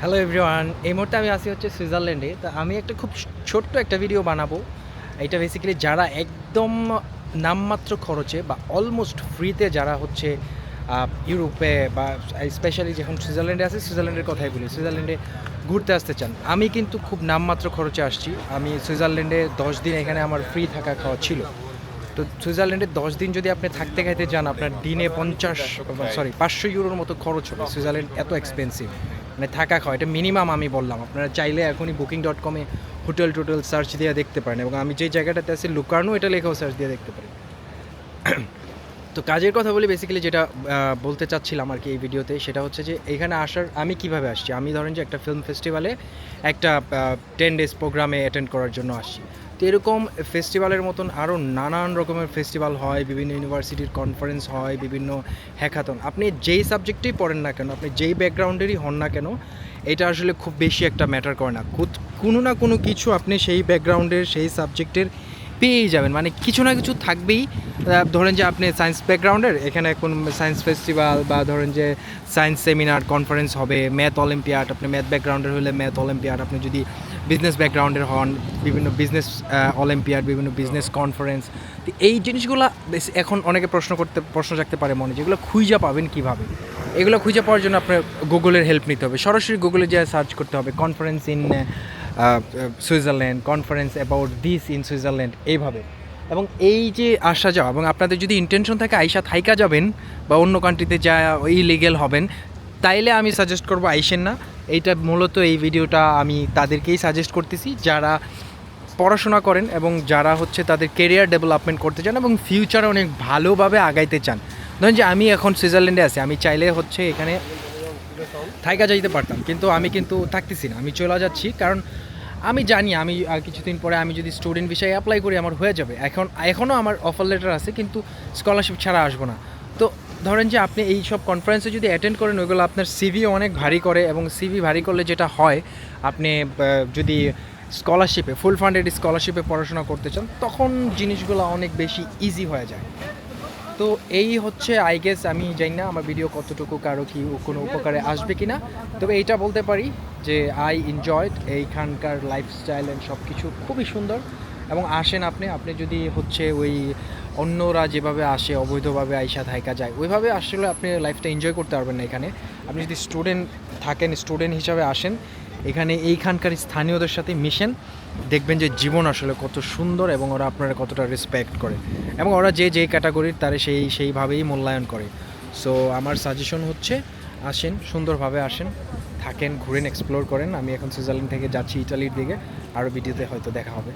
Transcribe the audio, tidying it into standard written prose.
Hello everyone, এই মুহূর্তে আমি আছি হচ্ছে সুইজারল্যান্ডে। তো আমি একটা খুব ছোট্ট একটা ভিডিও বানাবো। এটা বেসিক্যালি যারা একদম নামমাত্র খরচে বা অলমোস্ট ফ্রিতে যারা হচ্ছে ইউরোপে বা স্পেশালি যখন সুইজারল্যান্ডে আছে, সুইজারল্যান্ডের কথাই বলি, সুইজারল্যান্ডে ঘুরতে আসতে চান। আমি কিন্তু খুব নামমাত্র খরচে আসছি। আমি সুইজারল্যান্ডে 10 দিন এখানে আমার ফ্রি থাকা খাওয়া ছিল। তো সুইজারল্যান্ডে 10 দিন যদি আপনি থাকতে খাইতে যান, আপনার দিনে 500 ইউরোর মতো খরচ হবে। সুইজারল্যান্ড এত এক্সপেন্সিভ, মানে থাকা খাওয়া এটা মিনিমাম আমি বললাম। আপনারা চাইলে এখনই Booking.com হোটেল টোটেল সার্চ দিয়ে দেখতে পারেন, এবং আমি যেই জায়গাটাতে আছি লুকার্নো, এটা লেখাও সার্চ দিয়ে দেখতে পারেন। তো কাজের কথা বলি, বেসিক্যালি যেটা বলতে চাচ্ছিলাম আর কি এই ভিডিওতে, সেটা হচ্ছে যে এখানে আসার আমি কিভাবে আসছি। আমি ধরেন যে একটা ফিল্ম ফেস্টিভ্যালে একটা 10 ডেজ প্রোগ্রামে অ্যাটেন্ড করার জন্য আসছি। তো এরকম ফেস্টিভ্যালের মতন আরও নানান রকমের ফেস্টিভ্যাল হয়, বিভিন্ন ইউনিভার্সিটির কনফারেন্স হয়, বিভিন্ন হ্যাকাথন। আপনি যেই সাবজেক্টেই পড়েন না কেন, আপনি যেই ব্যাকগ্রাউন্ডেরই হন না কেন, এটা আসলে খুব বেশি একটা ম্যাটার করে না। কোনো না কোনো কিছু আপনি সেই ব্যাকগ্রাউন্ডের, সেই সাবজেক্টের পেয়েই যাবেন, মানে কিছু না কিছু থাকবেই। ধরেন যে আপনি সায়েন্স ব্যাকগ্রাউন্ডের, এখানে কোন সায়েন্স ফেস্টিভ্যাল বা ধরেন যে সায়েন্স সেমিনার কনফারেন্স হবে, ম্যাথ অলিম্পিয়াড, আপনি ম্যাথ ব্যাকগ্রাউন্ডের হলে ম্যাথ অলিম্পিয়াড, আপনি যদি বিজনেস ব্যাকগ্রাউন্ডের হন, বিভিন্ন বিজনেস অলিম্পিয়াড, বিভিন্ন বিজনেস কনফারেন্স। তো এই জিনিসগুলো এখন অনেকে প্রশ্ন জাগতে পারে মনে, যেগুলো খুঁজে পাবেন কীভাবে। এগুলো খুঁজে পাওয়ার জন্য আপনার গুগলের হেল্প নিতে হবে, সরাসরি গুগলে যেয়ে সার্চ করতে হবে conference in Switzerland, conference about this in Switzerland, এইভাবে। এবং এই যে আসা যাওয়া, এবং আপনাদের যদি ইন্টেনশন থাকে আইসা থাইকা যাবেন বা অন্য কান্ট্রিতে যা ইলিগেল হবেন, তাইলে আমি সাজেস্ট করবো আইসেন না। এইটা মূলত এই ভিডিওটা আমি তাদেরকেই সাজেস্ট করতেছি যারা পড়াশোনা করেন এবং যারা হচ্ছে তাদের কেরিয়ার ডেভেলপমেন্ট করতে চান এবং ফিউচারে অনেক ভালোভাবে আগাইতে চান। ধরেন যে আমি এখন সুইজারল্যান্ডে আছি, আমি চাইলে হচ্ছে এখানে থাইকা যাইতে পারতাম, কিন্তু আমি কিন্তু থাকতেছি না, আমি চলে যাচ্ছি। কারণ আমি জানি আমি আর কিছুদিন পরে আমি যদি স্টুডেন্ট বিষয়ে অ্যাপ্লাই করি আমার হয়ে যাবে। এখনও আমার অফার লেটার আছে, কিন্তু স্কলারশিপ ছাড়া আসবো না। তো ধরেন যে আপনি এই সব কনফারেন্সে যদি অ্যাটেন্ড করেন, ওইগুলো আপনার সিভি অনেক ভারী করে, এবং সিভি ভারী করলে যেটা হয়, আপনি যদি স্কলারশিপে, ফুল ফান্ডেড স্কলারশিপে পড়াশোনা করতে চান, তখন জিনিসগুলো অনেক বেশি ইজি হয়ে যায়। তো এই হচ্ছে আই গেস, আমি জানি না আমার ভিডিও কতটুকু কারো কি কোনো উপকারে আসবে কি না, তবে এইটা বলতে পারি যে আই এনজয়েড এইখানকার লাইফস্টাইল অ্যান্ড সব কিছু খুবই সুন্দর। এবং আসেন আপনি যদি হচ্ছে ওই অন্যরা যেভাবে আসে অবৈধভাবে আইসা থাইকা যায়, ওইভাবে আসলে আপনি লাইফটা এনজয় করতে পারবেন না এখানে। আপনি যদি স্টুডেন্ট থাকেন, স্টুডেন্ট হিসাবে আসেন এখানে, এইখানকার স্থানীয়দের সাথে মিশেন, দেখবেন যে জীবন আসলে কত সুন্দর এবং ওরা আপনারা কতটা রেসপেক্ট করে, এবং ওরা যে ক্যাটাগরির তারা সেইভাবেই মূল্যায়ন করে। সো আমার সাজেশন হচ্ছে আসেন, সুন্দরভাবে আসেন, থাকেন, ঘুরেন, এক্সপ্লোর করেন। আমি এখন সুইজারল্যান্ড থেকে যাচ্ছি ইটালির দিকে, আরও ভিডিওতে হয়তো দেখা হবে।